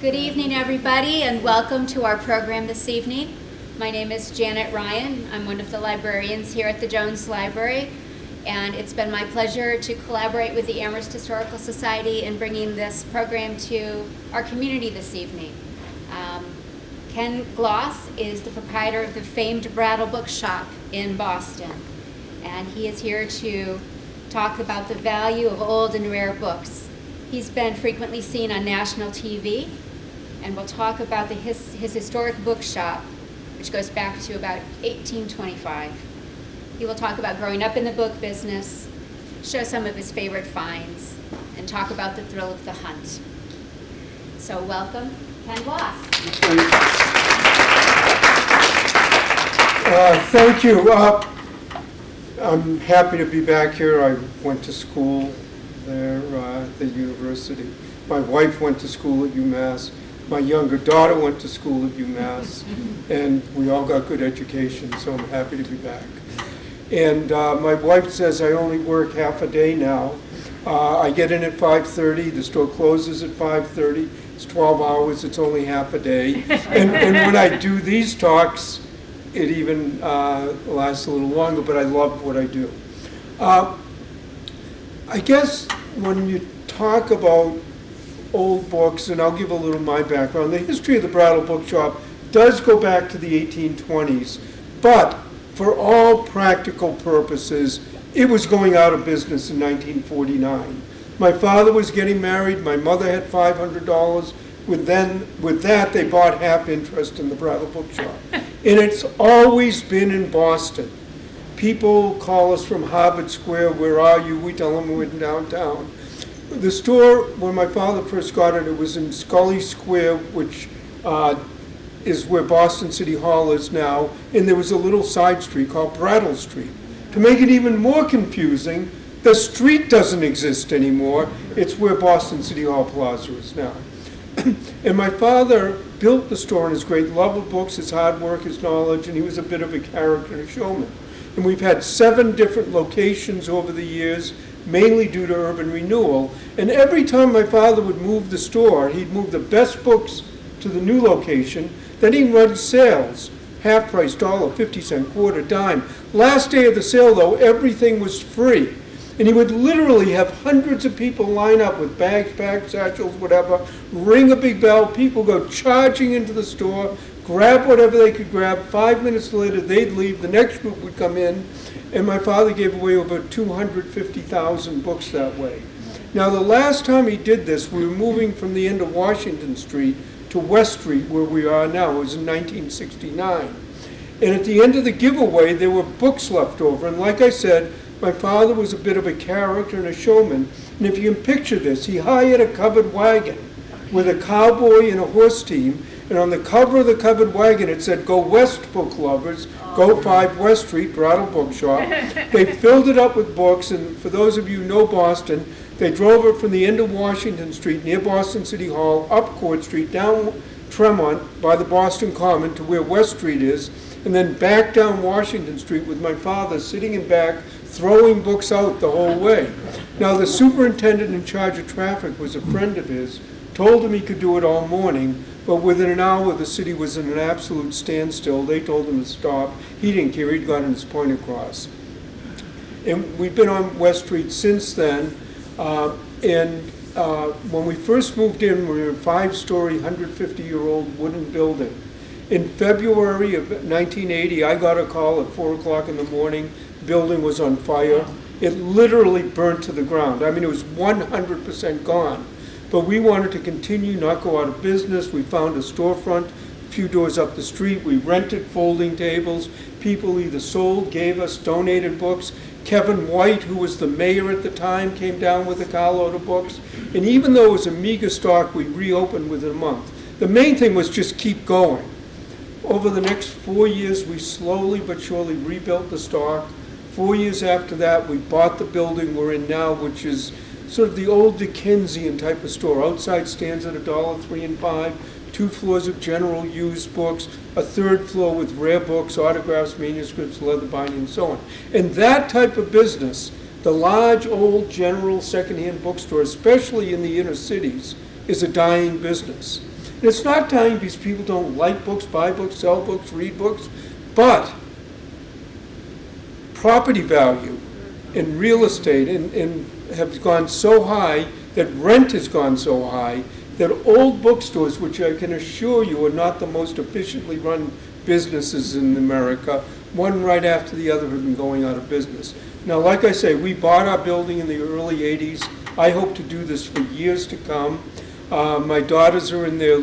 Good evening, everybody, and welcome to our program this evening. My name is Janet Ryan. I'm one of the librarians here at the Jones Library, and it's been my pleasure to collaborate with the Amherst Historical Society in bringing this program to our community this evening. Ken Gloss is the proprietor of the famed Brattle Book Shop in Boston, and he is here to talk about the value of old and rare books. He's been frequently seen on national TV, and we'll talk about his historic bookshop, which goes back to about 1825. He will talk about growing up in the book business, show some of his favorite finds, and talk about the thrill of the hunt. So welcome, Ken Gloss. Thank you. I'm happy to be back here. I went to school there at the university. My wife went to school at UMass. My younger daughter went to school at UMass, and we all got good education, so I'm happy to be back. And my wife says I only work half a day now. I get in at 5:30, the store closes at 5:30. It's 12 hours, it's only half a day. And when I do these talks, it even lasts a little longer, but I love what I do. I guess when you talk about old books, and I'll give a little my background, the history of the Brattle Book Shop does go back to the 1820s, but for all practical purposes, it was going out of business in 1949. My father was getting married, my mother had $500. With that, they bought half interest in the Brattle Book Shop. And it's always been in Boston. People call us from Harvard Square, where are you? We tell them we're in downtown. The store, when my father first got it, it was in Scully Square, which is where Boston City Hall is now, and there was a little side street called Brattle Street. To make it even more confusing, the street doesn't exist anymore. It's where Boston City Hall Plaza is now. And my father built the store on his great love of books, his hard work, his knowledge, and he was a bit of a character and a showman. And we've had 7 different locations over the years, mainly due to urban renewal. And every time my father would move the store, he'd move the best books to the new location. Then he'd run sales, half price, $1, 50 cent, quarter, dime. Last day of the sale, though, everything was free. And he would literally have hundreds of people line up with bags, packs, satchels, whatever, ring a big bell, people go charging into the store, grab whatever they could grab. 5 minutes later, they'd leave, the next group would come in, and my father gave away over 250,000 books that way. Now, the last time he did this, we were moving from the end of Washington Street to West Street, where we are now. It was in 1969. And at the end of the giveaway, there were books left over. And like I said, my father was a bit of a character and a showman. And if you can picture this, he hired a covered wagon with a cowboy and a horse team. And on the cover of the covered wagon, it said, "Go West, book lovers. Go 5 West Street, Brattle Book Shop." They filled it up with books, and for those of you who know Boston, they drove it from the end of Washington Street, near Boston City Hall, up Court Street, down Tremont by the Boston Common to where West Street is, and then back down Washington Street with my father sitting in back, throwing books out the whole way. Now, the superintendent in charge of traffic was a friend of his, told him he could do it all morning, but within an hour, the city was in an absolute standstill. They told him to stop. He didn't care. He'd gotten his point across. And we've been on West Street since then. When we first moved in, we were a 5-story, 150-year-old wooden building. In February of 1980, I got a call at 4 o'clock in the morning. The building was on fire. It literally burnt to the ground. I mean, it was 100% gone. But we wanted to continue, not go out of business. We found a storefront a few doors up the street. We rented folding tables. People either sold, gave us, donated books. Kevin White, who was the mayor at the time, came down with a carload of books. And even though it was a meager stock, we reopened within a month. The main thing was just keep going. Over the next 4 years, we slowly but surely rebuilt the stock. 4 years after that, we bought the building we're in now, which is sort of the old Dickensian type of store. Outside stands at $1, 3 and 5, 2 floors of general used books, a 3rd floor with rare books, autographs, manuscripts, leather binding, and so on. And that type of business, the large old general secondhand bookstore, especially in the inner cities, is a dying business. And it's not dying because people don't like books, buy books, sell books, read books, but property value in real estate and have gone so high that rent has gone so high that old bookstores, which I can assure you are not the most efficiently run businesses in America, one right after the other have been going out of business. Now, like I say, we bought our building in the early 80s. I hope to do this for years to come. My daughters are in their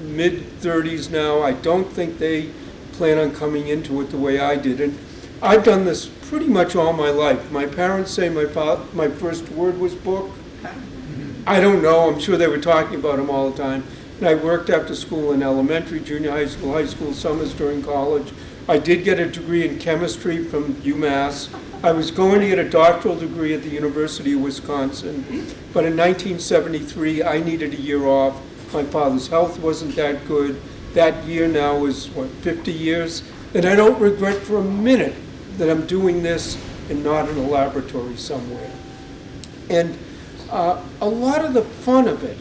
mid-30s now. I don't think they plan on coming into it the way I did. And I've done this pretty much all my life. My parents say my first word was book. I don't know. I'm sure they were talking about them all the time. And I worked after school in elementary, junior high school, summers during college. I did get a degree in chemistry from UMass. I was going to get a doctoral degree at the University of Wisconsin. But in 1973, I needed a year off. My father's health wasn't that good. That year now is, 50 years? And I don't regret for a minute that I'm doing this and not in a laboratory somewhere. And a lot of the fun of it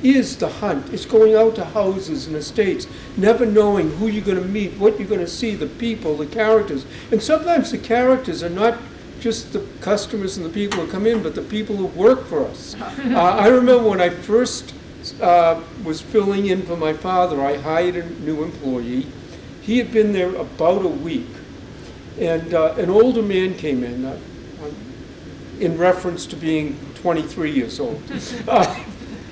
is the hunt. It's going out to houses and estates, never knowing who you're going to meet, what you're going to see, the people, the characters. And sometimes the characters are not just the customers and the people who come in, but the people who work for us. I remember when I first was filling in for my father, I hired a new employee. He had been there about a week. And an older man came in reference to being 23 years old.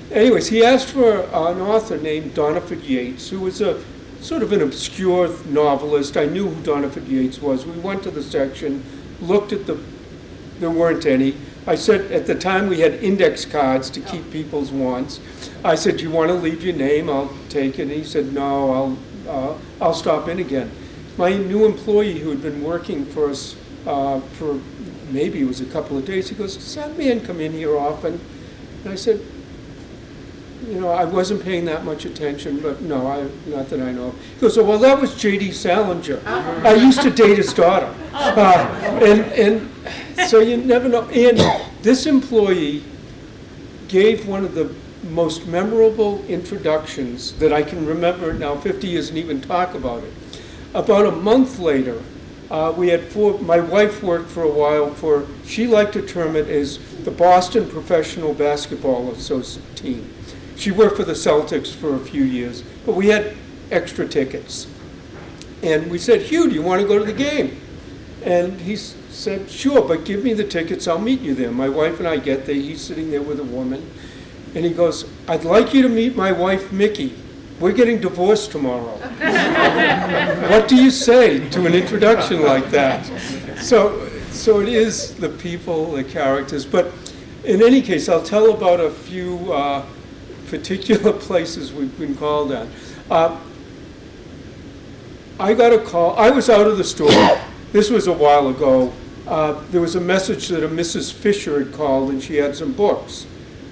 Anyways, he asked for an author named Doniford Yates, who was a sort of an obscure novelist. I knew who Doniford Yates was. We went to the section, looked at there weren't any. I said, at the time we had index cards to keep people's wants. I said, do you want to leave your name? I'll take it. And he said, no, I'll stop in again. My new employee who had been working for us for maybe it was a couple of days, he goes, does that man come in here often? And I said, I wasn't paying that much attention, but no, not that I know of. He goes, oh, well, that was J.D. Salinger. I used to date his daughter. And so you never know. And this employee gave one of the most memorable introductions that I can remember now, 50 years, and even talk about it. About a month later, we had my wife worked for a while she liked to term it as the Boston Professional Basketball Team. She worked for the Celtics for a few years, but we had extra tickets. And we said, Hugh, do you want to go to the game? And he said, sure, but give me the tickets, I'll meet you there. My wife and I get there, he's sitting there with a woman, and he goes, I'd like you to meet my wife, Mickey. We're getting divorced tomorrow. What do you say to an introduction like that? So it is the people, the characters. But in any case, I'll tell about a few particular places we've been called at. I got a call. I was out of the store. This was a while ago. There was a message that a Mrs. Fisher had called, and she had some books.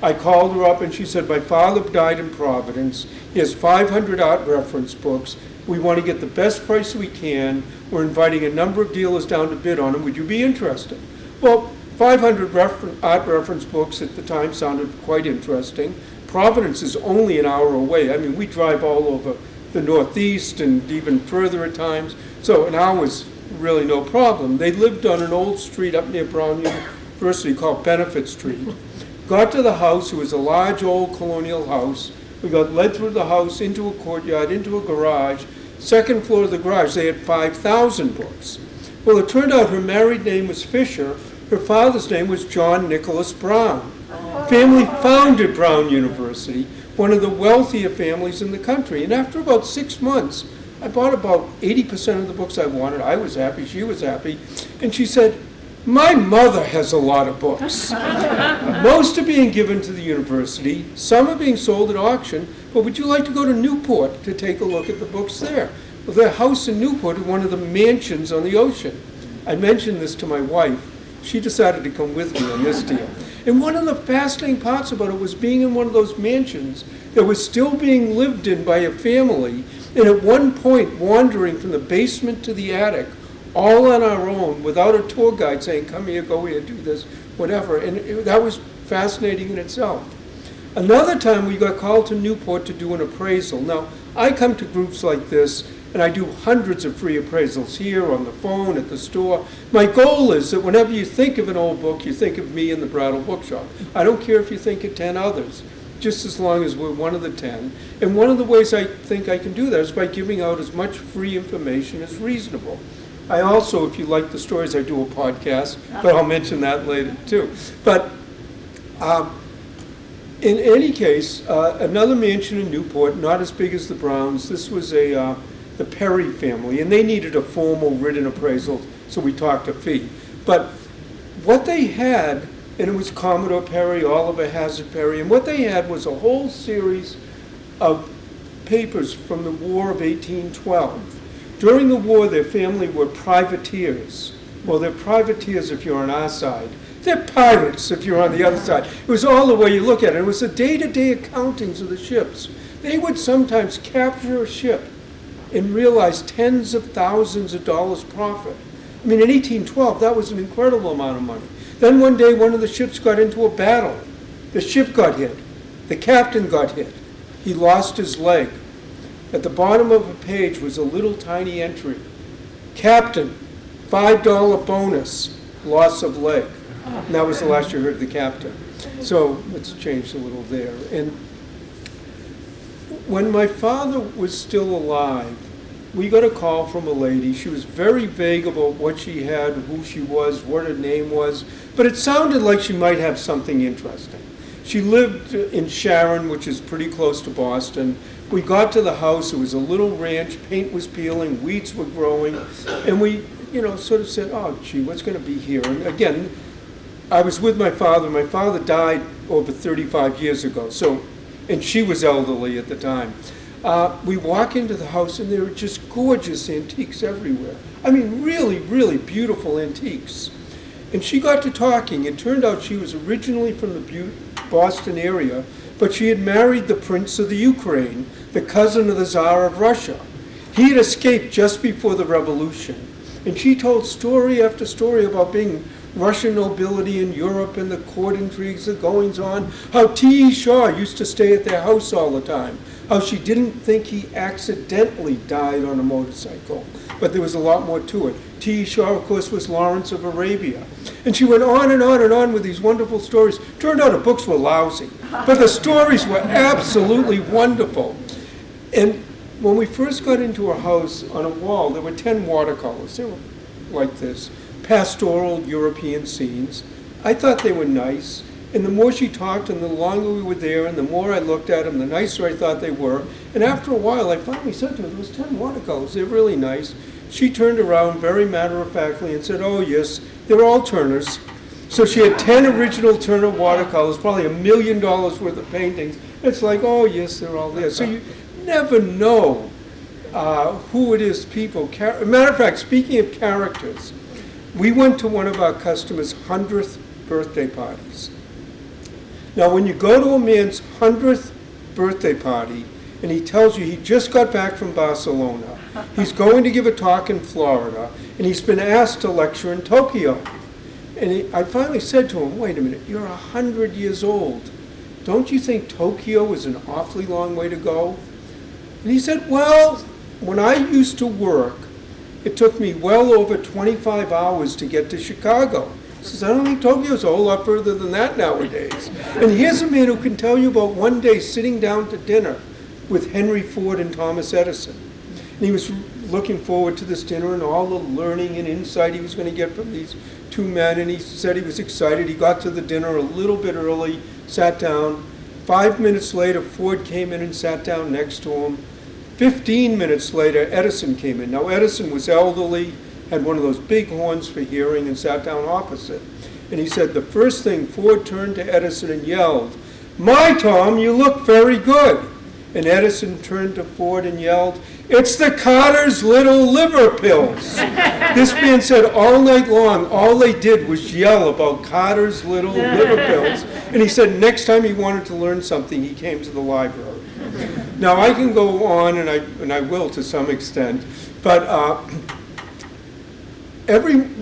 I called her up and she said, my father died in Providence. He has 500 art reference books. We want to get the best price we can. We're inviting a number of dealers down to bid on them. Would you be interested? Well, 500 art reference books at the time sounded quite interesting. Providence is only an hour away. I mean, we drive all over the Northeast and even further at times. So an hour was really no problem. They lived on an old street up near Brown University called Benefit Street. Got to the house. It was a large old colonial house. We got led through the house into a courtyard, into a garage. Second floor of the garage, they had 5,000 books. Well, it turned out her married name was Fisher. Her father's name was John Nicholas Brown. Family founded Brown University, one of the wealthier families in the country. And after about 6 months, I bought about 80% of the books I wanted. I was happy, she was happy. And she said, my mother has a lot of books. Most are being given to the university. Some are being sold at auction. But would you like to go to Newport to take a look at the books there? Well, their house in Newport is one of the mansions on the ocean. I mentioned this to my wife. She decided to come with me on this deal. And one of the fascinating parts about it was being in one of those mansions that was still being lived in by a family, and at one point wandering from the basement to the attic, all on our own, without a tour guide saying, come here, go here, do this, whatever. And that was fascinating in itself. Another time we got called to Newport to do an appraisal. Now, I come to groups like this and I do hundreds of free appraisals here, on the phone, at the store. My goal is that whenever you think of an old book, you think of me in the Brattle Book Shop. I don't care if you think of 10 others, just as long as we're one of the 10. And one of the ways I think I can do that is by giving out as much free information as reasonable. I also, if you like the stories, I do a podcast, but I'll mention that later too. But in any case, another mansion in Newport, not as big as the Browns. This was the Perry family, and they needed a formal written appraisal, so we talked a fee. But what they had, and it was Commodore Perry, Oliver Hazard Perry, and what they had was a whole series of papers from the War of 1812. During the war, their family were privateers. Well, they're privateers if you're on our side. They're pirates if you're on the other side. It was all the way you look at it. It was the day-to-day accountings of the ships. They would sometimes capture a ship and realize tens of thousands of dollars profit. I mean, in 1812, that was an incredible amount of money. Then one day, one of the ships got into a battle. The ship got hit. The captain got hit. He lost his leg. At the bottom of a page was a little tiny entry. Captain, $5 bonus, loss of leg. And that was the last you heard of the captain. So it's changed a little there. And when my father was still alive, we got a call from a lady. She was very vague about what she had, who she was, what her name was, but it sounded like she might have something interesting. She lived in Sharon, which is pretty close to Boston. We got to the house. It was a little ranch. Paint was peeling. Weeds were growing. And we, sort of said, oh, gee, what's going to be here? And again, I was with my father. My father died over 35 years ago, and she was elderly at the time. We walk into the house, and there are just gorgeous antiques everywhere. I mean, really, really beautiful antiques. And she got to talking. It turned out she was originally from the Boston area, but she had married the Prince of the Ukraine, the cousin of the Tsar of Russia. He had escaped just before the revolution. And she told story after story about being Russian nobility in Europe and the court intrigues, the goings on, how T.E. Shaw used to stay at their house all the time, how she didn't think he accidentally died on a motorcycle, but there was a lot more to it. T.E. Shaw, of course, was Lawrence of Arabia. And she went on and on and on with these wonderful stories. Turned out her books were lousy, but the stories were absolutely wonderful. And when we first got into her house, on a wall, there were 10 watercolors. They were like this. Pastoral European scenes. I thought they were nice, and the more she talked and the longer we were there and the more I looked at them, the nicer I thought they were. And after a while I finally said to her, those 10 watercolors, they're really nice. She turned around very matter-of-factly and said, oh yes, they're all Turners. So she had 10 original Turner watercolors, probably $1 million worth of paintings. It's like, oh yes, they're all there. So you never know who it is people. Matter of fact, speaking of characters, we went to one of our customers' 100th birthday parties. Now, when you go to a man's 100th birthday party, and he tells you he just got back from Barcelona, he's going to give a talk in Florida, and he's been asked to lecture in Tokyo. And I finally said to him, wait a minute, you're 100 years old. Don't you think Tokyo is an awfully long way to go? And he said, well, when I used to work, it took me well over 25 hours to get to Chicago. He says, I don't think Tokyo's a whole lot further than that nowadays. And here's a man who can tell you about one day sitting down to dinner with Henry Ford and Thomas Edison. And he was looking forward to this dinner and all the learning and insight he was going to get from these two men. And he said he was excited. He got to the dinner a little bit early, sat down. 5 minutes later, Ford came in and sat down next to him. 15 minutes later, Edison came in. Now, Edison was elderly, had one of those big horns for hearing, and sat down opposite. And he said the first thing, Ford turned to Edison and yelled, "My Tom, you look very good." And Edison turned to Ford and yelled, "It's the Carter's little liver pills." This man said all night long, all they did was yell about Carter's little liver pills. And he said next time he wanted to learn something, he came to the library. Now, I can go on, and I will to some extent, but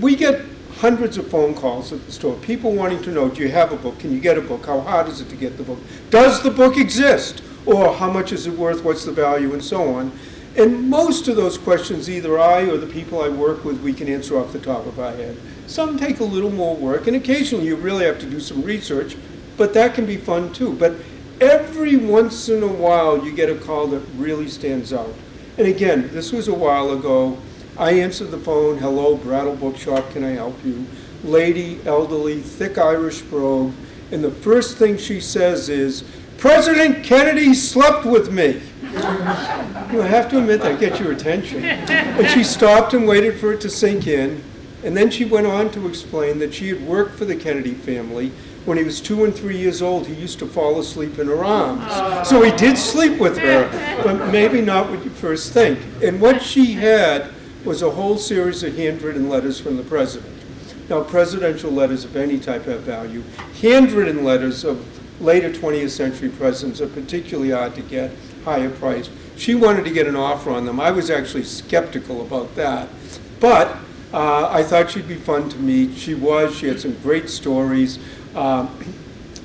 we get hundreds of phone calls at the store, people wanting to know, do you have a book? Can you get a book? How hard is it to get the book? Does the book exist? Or how much is it worth? What's the value? And so on. And most of those questions, either I or the people I work with, we can answer off the top of our head. Some take a little more work, and occasionally you really have to do some research, but that can be fun too. But every once in a while, you get a call that really stands out. And again, this was a while ago. I answered the phone, hello, Brattle Book Shop, can I help you? Lady, elderly, thick Irish brogue, and the first thing she says is, President Kennedy slept with me. You know, I have to admit that gets your attention. And she stopped and waited for it to sink in, and then she went on to explain that she had worked for the Kennedy family. When he was 2 and 3 years old, he used to fall asleep in her arms. So he did sleep with her, but maybe not what you first think. And what she had was a whole series of handwritten letters from the president. Now, presidential letters of any type have value. Handwritten letters of later 20th century presidents are particularly hard to get, higher priced. She wanted to get an offer on them. I was actually skeptical about that. But I thought she'd be fun to meet. She was. She had some great stories. The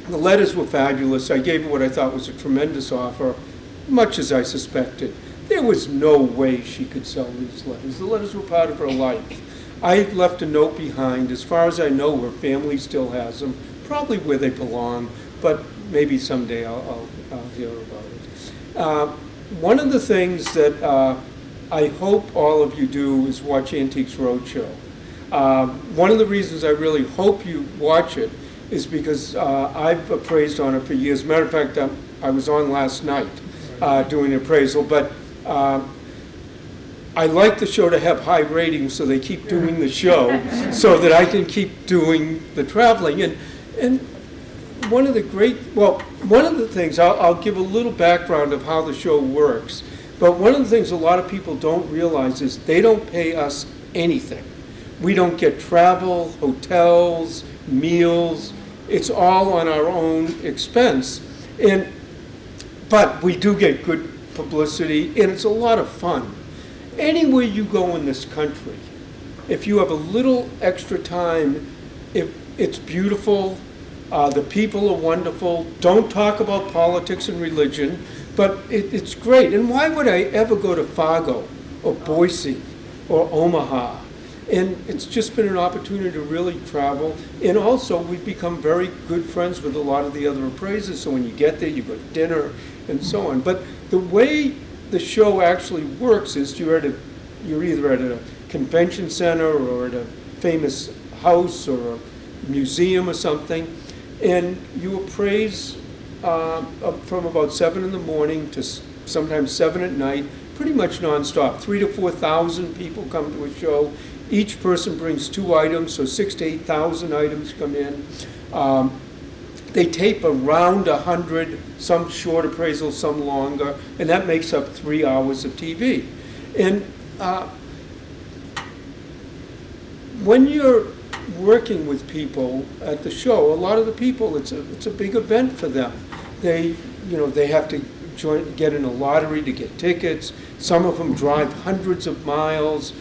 letters were fabulous. I gave her what I thought was a tremendous offer, much as I suspected. There was no way she could sell these letters. The letters were part of her life. I had left a note behind. As far as I know, her family still has them, probably where they belong, but maybe someday I'll hear about it. One of the things that I hope all of you do is watch Antiques Roadshow. One of the reasons I really hope you watch it is because I've appraised on it for years. Matter of fact, I was on last night doing an appraisal, but I like the show to have high ratings, so they keep doing the show so that I can keep doing the traveling. And one of the things, I'll give a little background of how the show works, but one of the things a lot of people don't realize is they don't pay us anything. We don't get travel, hotels, meals. It's all on our own expense. But we do get good publicity, and it's a lot of fun. Anywhere you go in this country, if you have a little extra time, it's beautiful. The people are wonderful. Don't talk about politics and religion, but it's great. And why would I ever go to Fargo or Boise or Omaha? And it's just been an opportunity to really travel. And also, we've become very good friends with a lot of the other appraisers. So when you get there, you go to dinner and so on. But the way the show actually works is you're either at a convention center or at a famous house or a museum or something, and you appraise from about 7 in the morning to sometimes 7 at night, pretty much nonstop. 3,000 to 4,000 people come to a show. Each person brings 2 items, so 6,000 to 8,000 items come in. They tape around 100, some short appraisals, some longer, and that makes up 3 hours of TV. And when you're working with people at the show, a lot of the people, it's a big event for them. They have to get in a lottery to get tickets. Some of them drive hundreds of miles.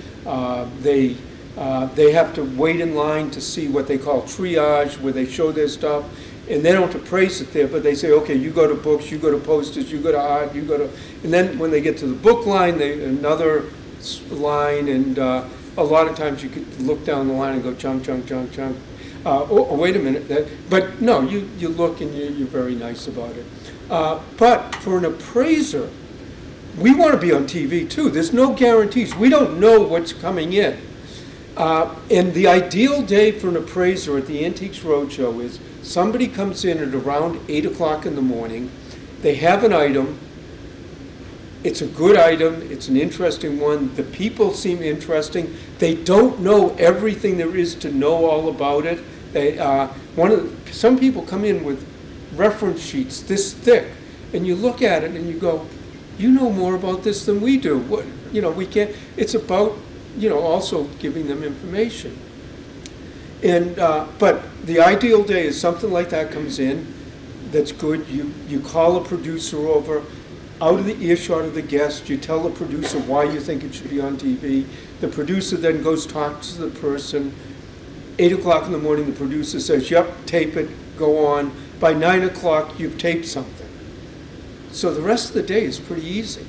They have to wait in line to see what they call triage, where they show their stuff. And they don't appraise it there, but they say, okay, you go to books, you go to posters, you go to art, you go to... And then when they get to the book line, another line, and a lot of times you could look down the line and go chunk, chunk, chunk, chunk. Oh, wait a minute. But no, you look and you're very nice about it. But for an appraiser, we want to be on TV too. There's no guarantees. We don't know what's coming in. And the ideal day for an appraiser at the Antiques Roadshow is somebody comes in at around 8 o'clock in the morning. They have an item. It's a good item. It's an interesting one. The people seem interesting. They don't know everything there is to know all about it. Some people come in with reference sheets this thick, and you look at it and you go, you know more about this than we do. We can't. It's about also giving them information. And but the ideal day is something like that comes in, that's good. You call a producer over, out of the earshot of the guest. You tell the producer why you think it should be on TV. The producer then goes talks to the person. 8 o'clock in the morning, the producer says, yep, tape it, go on. By 9 o'clock, you've taped something. So the rest of the day is pretty easy.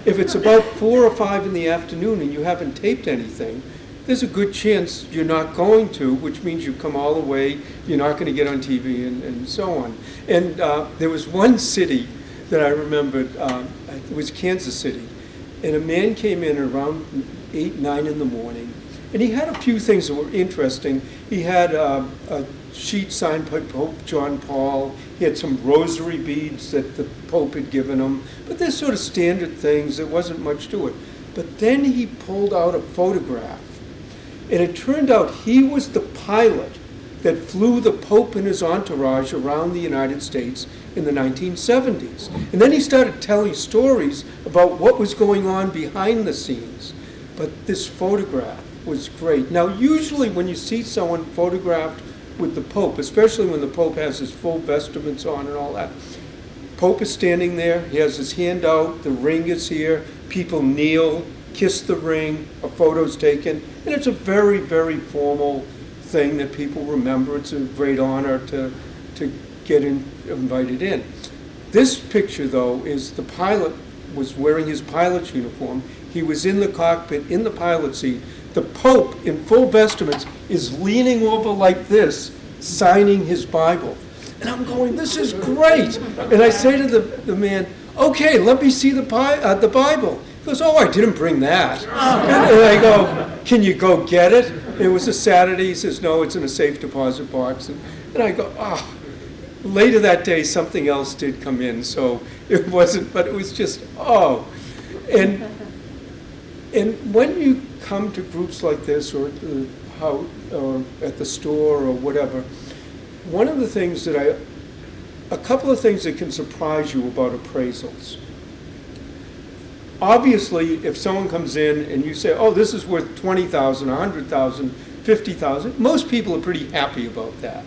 If it's about 4 or 5 in the afternoon and you haven't taped anything, there's a good chance you're not going to, which means you've come all the way, you're not going to get on TV, and so on. And there was one city that I remembered, it was Kansas City, and a man came in around 8, 9 in the morning, and he had a few things that were interesting. He had a sheet signed by Pope John Paul. He had some rosary beads that the Pope had given him, but they're sort of standard things. There wasn't much to it. But then he pulled out a photograph, and it turned out he was the pilot that flew the Pope and his entourage around the United States in the 1970s. And then he started telling stories about what was going on behind the scenes. But this photograph was great. Now, usually when you see someone photographed with the Pope, especially when the Pope has his full vestments on and all that, Pope is standing there, he has his hand out, the ring is here, people kneel, kiss the ring, a photo's taken, and it's a very, very formal thing that people remember. It's a great honor to get invited in. This picture, though, is the pilot was wearing his pilot's uniform. He was in the cockpit, in the pilot seat. The Pope, in full vestments, is leaning over like this, signing his Bible. And I'm going, this is great. And I say to the man, okay, let me see the Bible. He goes, oh, I didn't bring that. And I go, can you go get it? It was a Saturday. He says, no, it's in a safe deposit box. And I go, oh. Later that day, something else did come in, so it wasn't, but it was just, oh. And when you come to groups like this, or at the store or whatever, one of the things a couple of things that can surprise you about appraisals. Obviously, if someone comes in and you say, oh, this is worth $20,000, $100,000, $50,000, most people are pretty happy about that.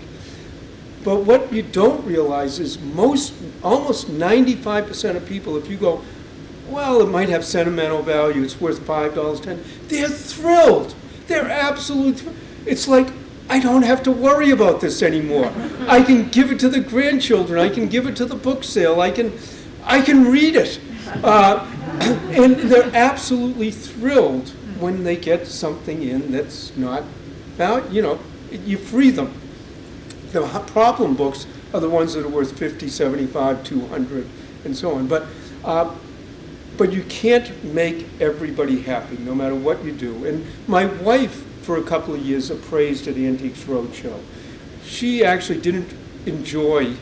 But what you don't realize is almost 95% of people, if you go, well, it might have sentimental value, it's worth $5, $10, they're thrilled. They're absolutely, it's like, I don't have to worry about this anymore. I can give it to the grandchildren. I can give it to the book sale. I can read it. And they're absolutely thrilled when they get something in that's not about, you free them. The problem books are the ones that are worth 50, 75, 200, and so on. But you can't make everybody happy, no matter what you do. And my wife, for a couple of years, appraised at Antiques Roadshow. She actually didn't enjoy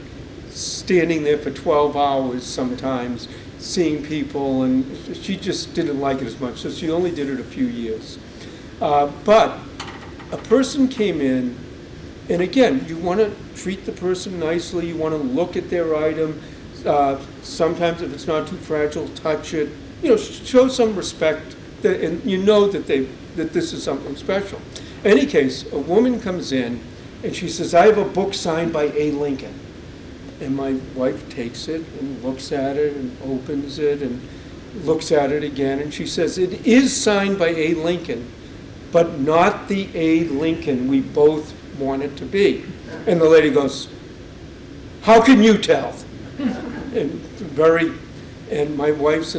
standing there for 12 hours sometimes, seeing people, and she just didn't like it as much, so she only did it a few years. But a person came in, and again, you want to treat the person nicely, you want to look at their item, sometimes if it's not too fragile, touch it, show some respect, and you know that this is something special. In any case, a woman comes in, and she says, I have a book signed by A. Lincoln. And my wife takes it and looks at it and opens it and looks at it again, and she says, it is signed by A. Lincoln, but not the A. Lincoln we both want it to be. And the lady goes, how can you tell? And my wife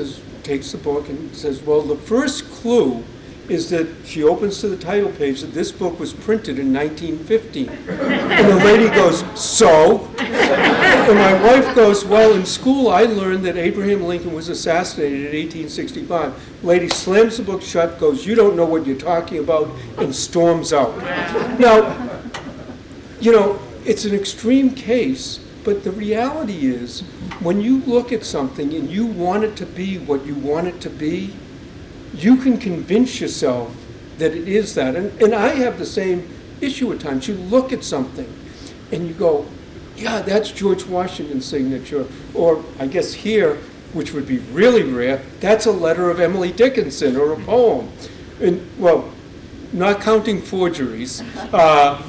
takes the book and says, well, the first clue is that she opens to the title page that this book was printed in 1915. And the lady goes, so? And my wife goes, well, in school I learned that Abraham Lincoln was assassinated in 1865. Lady slams the book shut, goes, you don't know what you're talking about, and storms out. Now, it's an extreme case, but the reality is, when you look at something and you want it to be what you want it to be, you can convince yourself that it is that. And I have the same issue at times. You look at something and you go, yeah, that's George Washington's signature. Or I guess here, which would be really rare, that's a letter of Emily Dickinson or a poem. And well, not counting forgeries,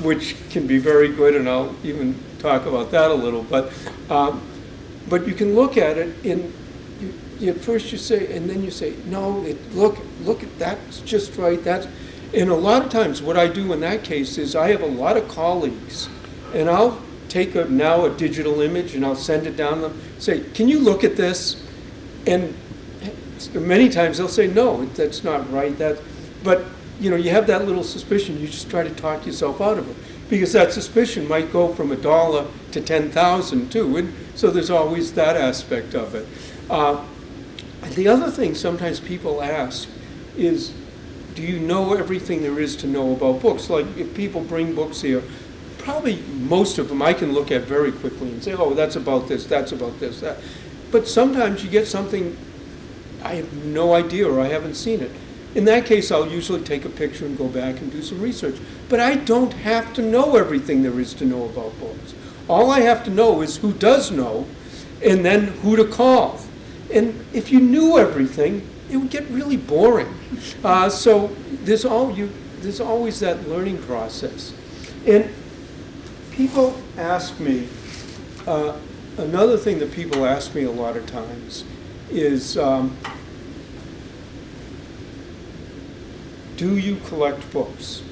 which can be very good, and I'll even talk about that a little. But you can look at it in. At first you say, and then you say, no, look at that's just right. And a lot of times what I do in that case is I have a lot of colleagues, and I'll take now a digital image and I'll send it down to them, say, can you look at this? And many times they'll say, no, that's not right. But you have that little suspicion. You just try to talk yourself out of it, because that suspicion might go from $1 to 10,000 too. And so there's always that aspect of it. The other thing sometimes people ask is, do you know everything there is to know about books? Like if people bring books here, probably most of them I can look at very quickly and say, oh, that's about this, that. But sometimes you get something I have no idea or I haven't seen it. In that case, I'll usually take a picture and go back and do some research. But I don't have to know everything there is to know about books. All I have to know is who does know, and then who to call. And if you knew everything, it would get really boring. So there's always that learning process. And people ask me, another thing that people ask me a lot of times is, do you collect books?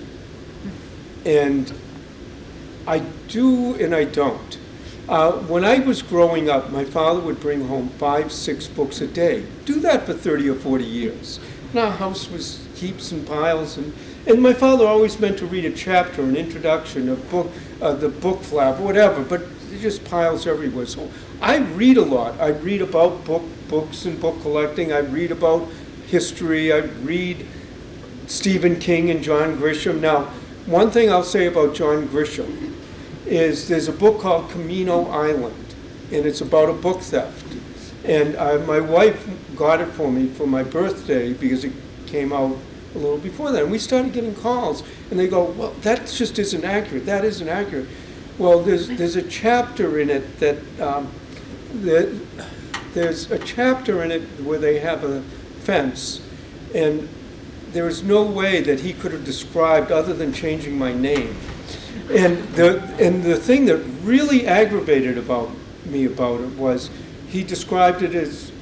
And I do and I don't. When I was growing up, my father would bring home 5, 6 books a day. Do that for 30 or 40 years. And our house was heaps and piles. And my father always meant to read a chapter, an introduction, a book, the book flap, whatever, but there's just piles everywhere. So I read a lot. I read about books and book collecting. I read about history. I read Stephen King and John Grisham. Now, one thing I'll say about John Grisham is there's a book called Camino Island, and it's about a book theft. And my wife got it for me for my birthday because it came out a little before that. And we started getting calls, and they go, well, that just isn't accurate. That isn't accurate. Well, there's a chapter in it there's a chapter in it where they have a fence, and there is no way that he could have described other than changing my name. And the thing that really aggravated me about it was he described it as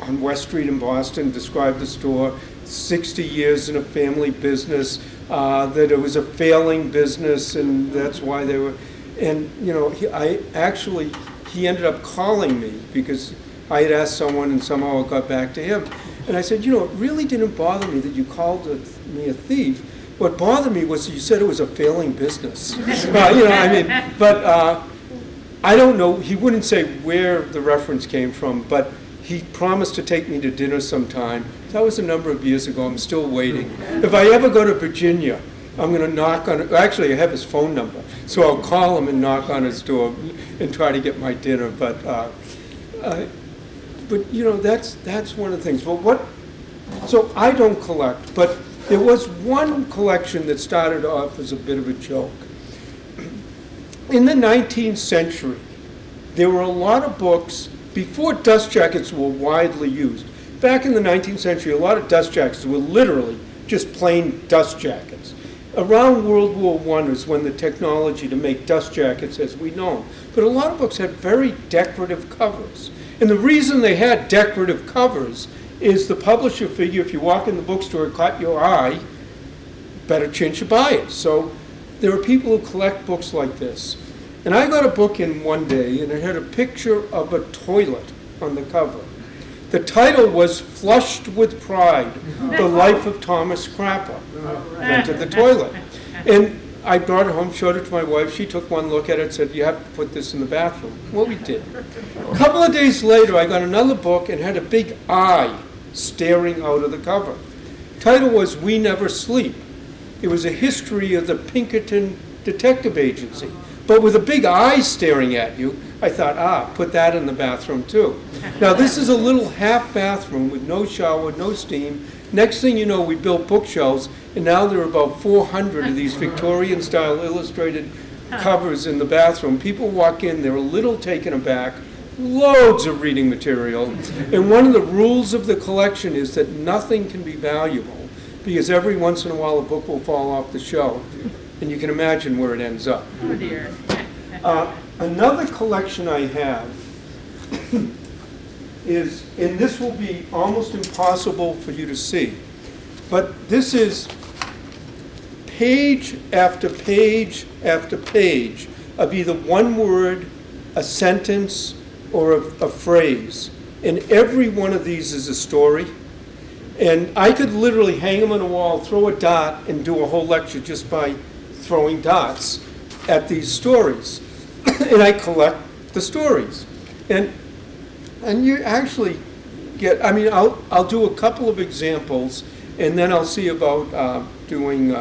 on West Street in Boston, described the store, 60 years in a family business, that it was a failing business, and that's why they were. And he ended up calling me because I had asked someone and somehow it got back to him. And I said, it really didn't bother me that you called me a thief. What bothered me was you said it was a failing business. But I don't know. He wouldn't say where the reference came from, but he promised to take me to dinner sometime. That was a number of years ago. I'm still waiting. If I ever go to Virginia, I'm going to knock on it. Actually, I have his phone number, so I'll call him and knock on his door and try to get my dinner. But that's one of the things. So I don't collect, but there was one collection that started off as a bit of a joke. In the 19th century, there were a lot of books, before dust jackets were widely used. Back in the 19th century, a lot of dust jackets were literally just plain dust jackets. Around World War I is when the technology to make dust jackets as we know them. But a lot of books had very decorative covers. And the reason they had decorative covers is the publisher figured if you walk in the bookstore and caught your eye, better chance you buy it. So there are people who collect books like this. And I got a book in one day, and it had a picture of a toilet on the cover. The title was Flushed with Pride, The Life of Thomas Crapper, Invented the Toilet. And I brought it home, showed it to my wife. She took one look at it, said, you have to put this in the bathroom. Well, we did. A couple of days later, I got another book and had a big eye staring out of the cover. Title was We Never Sleep. It was a history of the Pinkerton Detective Agency. But with a big eye staring at you, I thought, put that in the bathroom too. Now this is a little half bathroom with no shower, no steam. Next thing you know, we built bookshelves, and now there are about 400 of these Victorian style illustrated covers in the bathroom. People walk in, they're a little taken aback, loads of reading material. And one of the rules of the collection is that nothing can be valuable, because every once in a while a book will fall off the shelf. And you can imagine where it ends up. Oh dear. Another collection I have is, and this will be almost impossible for you to see, but this is page after page after page of either one word, a sentence, or a phrase. And every one of these is a story. And I could literally hang them on a wall, throw a dot, and do a whole lecture just by throwing dots at these stories. And I collect the stories. And you actually get, I mean, I'll do a couple of examples, and then I'll see about doing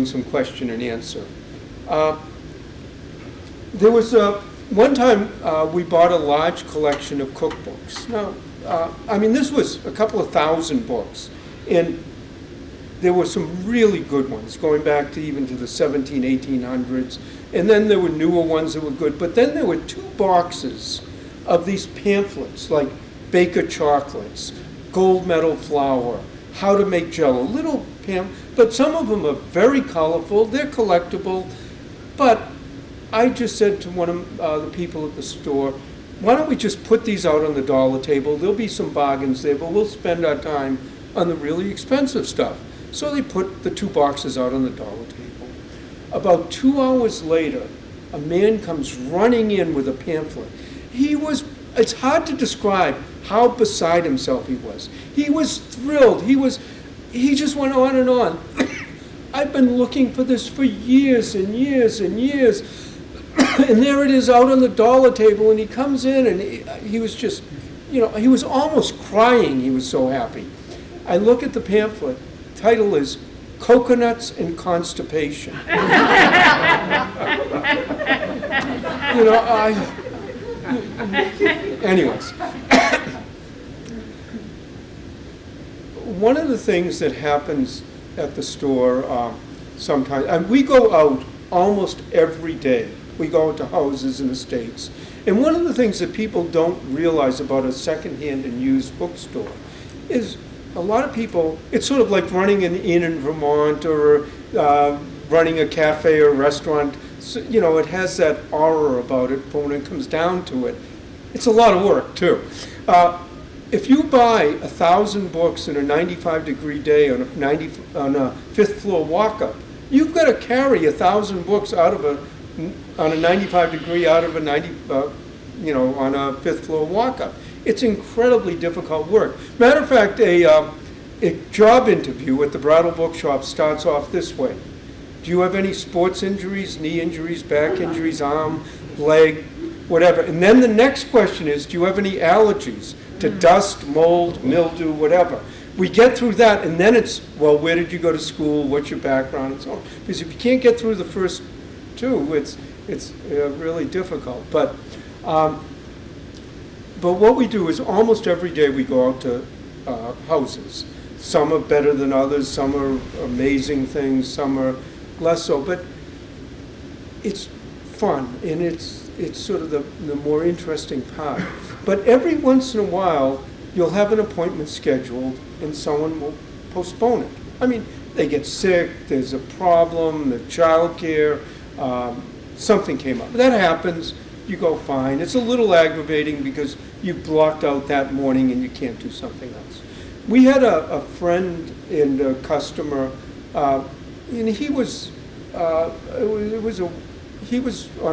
some question and answer. There was one time we bought a large collection of cookbooks. Now, I mean, this was a couple of thousand books, and there were some really good ones going back to even to the 1800s, and then there were newer ones that were good. But then there were 2 boxes of these pamphlets, like Baker chocolates, gold medal flour, how to make Jell-O, little but some of them are very colorful, they're collectible. But I just said to one of the people at the store, why don't we just put these out on the dollar table? There'll be some bargains there, but we'll spend our time on the really expensive stuff. So they put the 2 boxes out on the dollar table. About 2 hours later, a man comes running in with a pamphlet. It's hard to describe how beside himself he was. He was thrilled. He just went on and on. I've been looking for this for years and years and years. And there it is out on the dollar table, and he comes in, and he was just, he was almost crying. He was so happy. I look at the pamphlet. The title is Coconuts and Constipation. Anyways. One of the things that happens at the store sometimes, and we go out almost every day. We go to houses and estates. And one of the things that people don't realize about a secondhand and used bookstore is a lot of people, it's sort of like running an inn in Vermont or running a cafe or restaurant. So, it has that aura about it, but when it comes down to it, it's a lot of work too. If you buy 1,000 books in a 95-degree day on a 5th floor walk-up, you've got to carry 1,000 books on a 95-degree out of on a 5th floor walk-up. It's incredibly difficult work. Matter of fact, a job interview at the Brattle Book Shop starts off this way. Do you have any sports injuries, knee injuries, back injuries, arm, leg, whatever? And then the next question is, do you have any allergies to dust, mold, mildew, whatever? We get through that, and then it's, well, where did you go to school? What's your background? And so on. Because if you can't get through the first 2, it's really difficult. But what we do is almost every day we go out to houses. Some are better than others. Some are amazing things. Some are less so. But it's fun, and it's sort of the more interesting part. But every once in a while, you'll have an appointment scheduled, and someone will postpone it. I mean, they get sick, there's a problem, the childcare, something came up. That happens, you go fine. It's a little aggravating because you blocked out that morning and you can't do something else. We had a friend and a customer, and he was on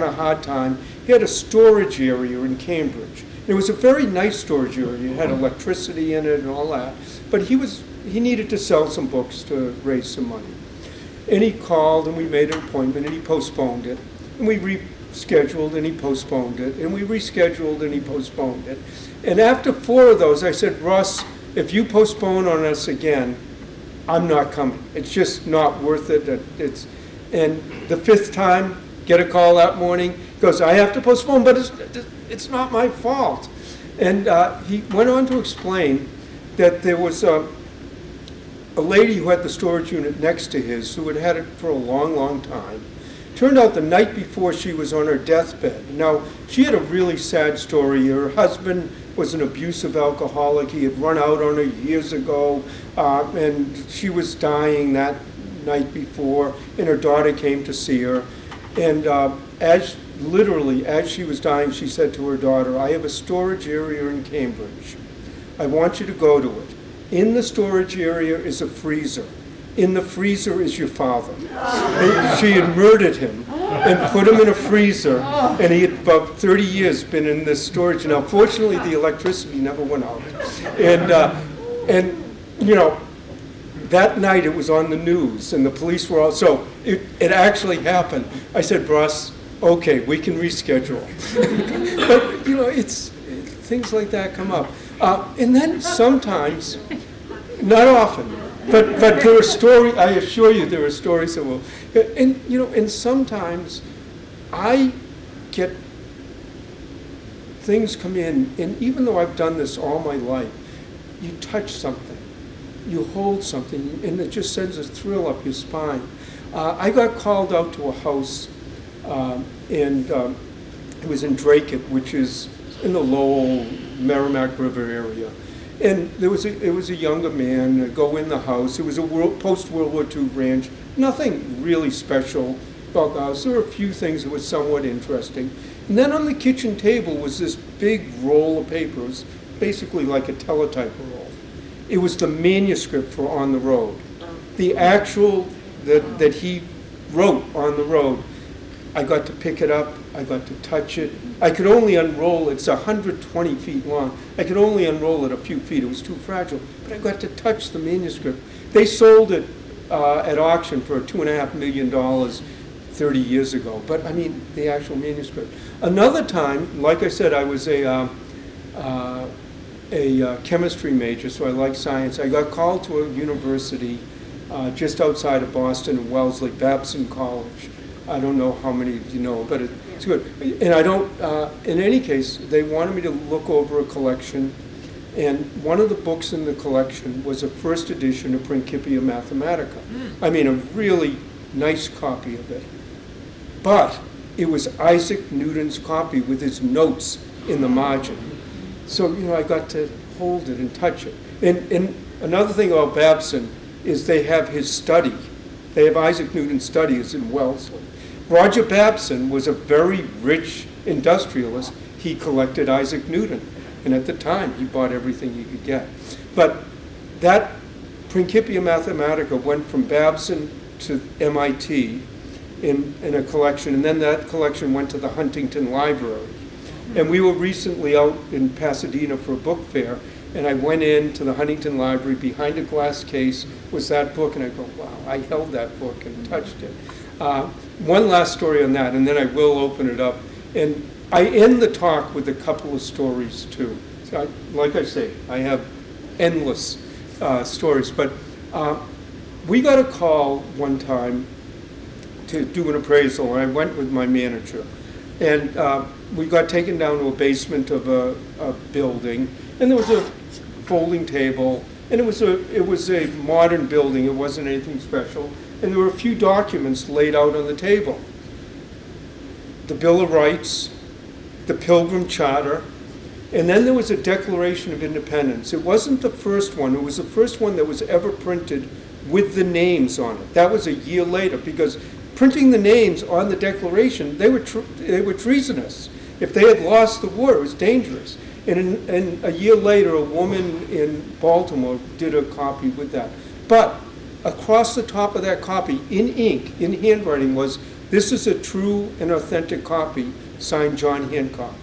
a hard time. He had a storage area in Cambridge. It was a very nice storage area. It had electricity in it and all that. But he needed to sell some books to raise some money. And he called, and we made an appointment, and he postponed it. And we rescheduled, and he postponed it. And we rescheduled, and he postponed it. And after 4 of those, I said, Russ, if you postpone on us again, I'm not coming. It's just not worth it. And the 5th time, get a call that morning, he goes, I have to postpone, but it's not my fault. And he went on to explain that there was a lady who had the storage unit next to his who had had it for a long, long time. Turned out the night before she was on her deathbed. Now, she had a really sad story. Her husband was an abusive alcoholic. He had run out on her years ago, and she was dying that night before, and her daughter came to see her. And as she was dying, she said to her daughter, I have a storage area in Cambridge. I want you to go to it. In the storage area is a freezer. in the freezer is your father. And she had murdered him and put him in a freezer, and he had about 30 years been in this storage. Now, fortunately, the electricity never went out. And you know, that night it was on the news, and the police were all, so it actually happened. I said, Bruss, okay, we can reschedule. But, you know, things like that come up. And then sometimes, not often, but there are stories, I assure you there are stories that will, and, you know, and sometimes I get things come in, and even though I've done this all my life, you touch something, you hold something, and it just sends a thrill up your spine. I got called out to a house, and it was in Dracut, which is in the Lowell, Merrimack River area. And it was a younger man, go in the house. It was a post-World War II ranch. Nothing really special about the house. There were a few things that were somewhat interesting. And then on the kitchen table was this big roll of paper. It was basically like a teletype roll. It was the manuscript for On the Road. The actual, that he wrote On the Road. I got to pick it up, I got to touch it. I could only unroll it, it's 120 feet long. I could only unroll it a few feet, it was too fragile. But I got to touch the manuscript. They sold it at auction for $2.5 million 30 years ago. But I mean, the actual manuscript. Another time, like I said, I was a chemistry major, so I like science. I got called to a university just outside of Boston in Wellesley, Babson College. I don't know how many of you know, but it's good. And I don't, in any case, they wanted me to look over a collection, and one of the books in the collection was a first edition of Principia Mathematica. I mean, a really nice copy of it. But it was Isaac Newton's copy with his notes in the margin. So, you know, I got to hold it and touch it. And another thing about Babson is they have his study. They have Isaac Newton's studies in Wellesley. Roger Babson was a very rich industrialist. He collected Isaac Newton, and at the time he bought everything he could get. But that Principia Mathematica went from Babson to MIT in a collection, and then that collection went to the Huntington Library. And we were recently out in Pasadena for a book fair, and I went into the Huntington Library. Behind a glass case was that book, and I go, wow, I held that book and touched it. One last story on that, and then I will open it up. And I end the talk with a couple of stories, too. So like I say, I have endless stories. But we got a call one time to do an appraisal, and I went with my manager. And we got taken down to a basement of a building, and there was a folding table, and it was a modern building. It wasn't anything special. And there were a few documents laid out on the table. The Bill of Rights, the Pilgrim Charter, and then there was a Declaration of Independence. It wasn't the first one. It was the first one that was ever printed with the names on it. That was a year later, because printing the names on the Declaration, they were treasonous. If they had lost the war, it was dangerous. And a year later, a woman in Baltimore did a copy with that. But across the top of that copy, in ink, in handwriting, was, "This is a true and authentic copy, signed John Hancock."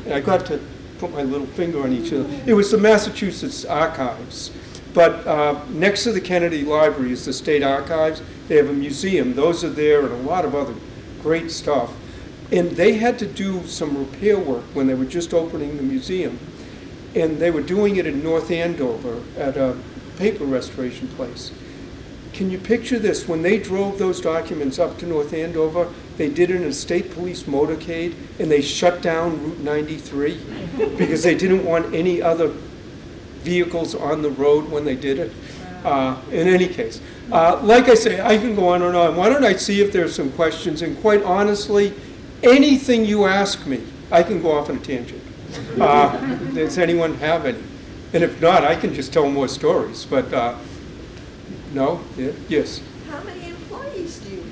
And I got to put my little finger on each of them. It was the Massachusetts Archives. But next to the Kennedy Library is the State Archives. They have a museum. Those are there, and a lot of other great stuff. And they had to do some repair work when they were just opening the museum. And they were doing it in North Andover at a paper restoration place. Can you picture this? When they drove those documents up to North Andover, they did it in a state police motorcade, and they shut down Route 93 because they didn't want any other vehicles on the road when they did it. In any case, like I say, I can go on and on. Why don't I see if there's some questions? And quite honestly, anything you ask me, I can go off on a tangent. Does anyone have any? And if not, I can just tell more stories. But no? Yeah? Yes? How many employees do you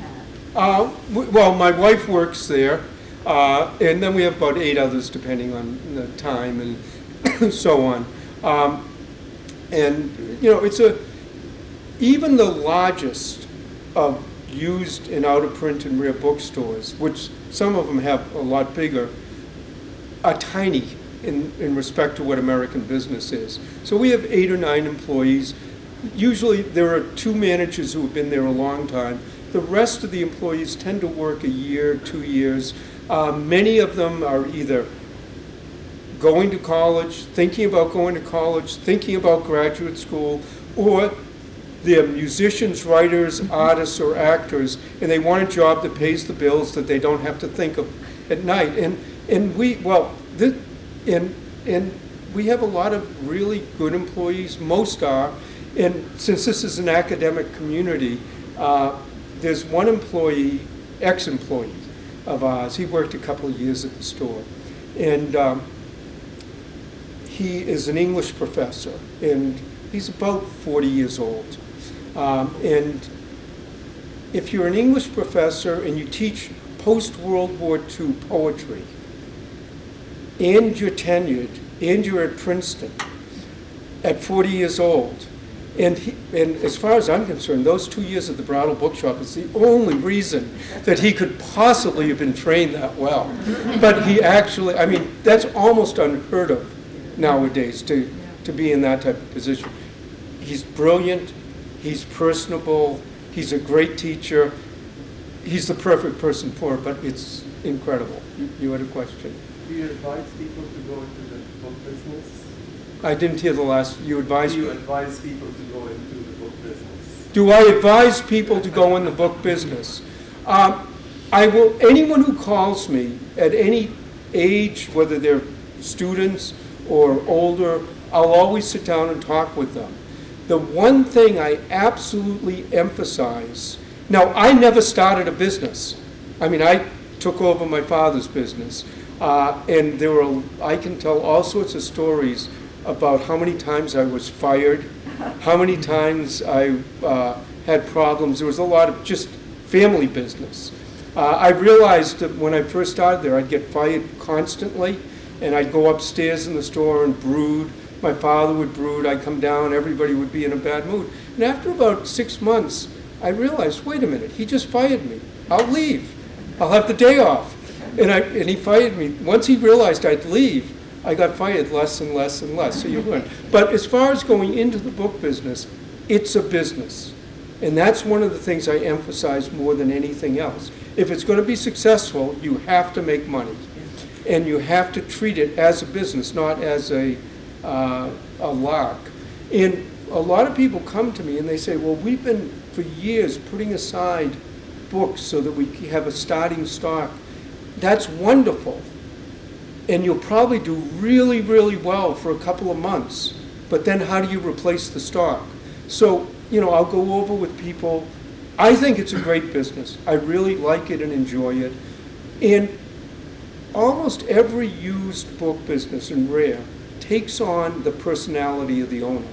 have? Well, my wife works there, and then we have about 8 others depending on the time and so on. And, you know, even the largest of used and out-of-print and rare bookstores, which some of them have a lot bigger, are tiny in respect to what American business is. So we have 8 or 9 employees. Usually there are 2 managers who have been there a long time. The rest of the employees tend to work a year, 2 years. Many of them are either going to college, thinking about going to college, thinking about graduate school, or they're musicians, writers, artists, or actors, and they want a job that pays the bills that they don't have to think of at night. And we have a lot of really good employees. Most are, and since this is an academic community, there's one employee, ex-employee of ours. He worked a couple of years at the store, and he is an English professor, and he's about 40 years old. And if you're an English professor and you teach post-World War II poetry, and you're tenured, and you're at Princeton at 40 years old, and as far as I'm concerned, those 2 years at the Brattle Book Shop is the only reason that he could possibly have been trained that well. But he actually, I mean, that's almost unheard of nowadays to be in that type of position. He's brilliant. He's personable. He's a great teacher. He's the perfect person for it, but it's incredible. You had a question? Do you advise people to go into the book business? I didn't hear the last. You advise? Do you advise people to go into the book business? Do I advise people to go in the book business? I will. Anyone who calls me at any age, whether they're students or older, I'll always sit down and talk with them. The one thing I absolutely emphasize, now I never started a business. I mean, I took over my father's business, and I can tell all sorts of stories about how many times I was fired, how many times I had problems. There was a lot of just family business. I realized that when I first started there, I'd get fired constantly, and I'd go upstairs in the store and brood. My father would brood, I'd come down, everybody would be in a bad mood. And after about 6 months, I realized, wait a minute, he just fired me. I'll leave. I'll have the day off. And he fired me. Once he realized I'd leave, I got fired less and less and less. So you learn. But as far as going into the book business, it's a business. And that's one of the things I emphasize more than anything else. If it's going to be successful, you have to make money. And you have to treat it as a business, not as a lark. And a lot of people come to me and they say, well, we've been for years putting aside books so that we have a starting stock. That's wonderful. And you'll probably do really, really well for a couple of months. But then how do you replace the stock? So, I'll go over with people. I think it's a great business. I really like it and enjoy it. And almost every used book business in rare takes on the personality of the owner.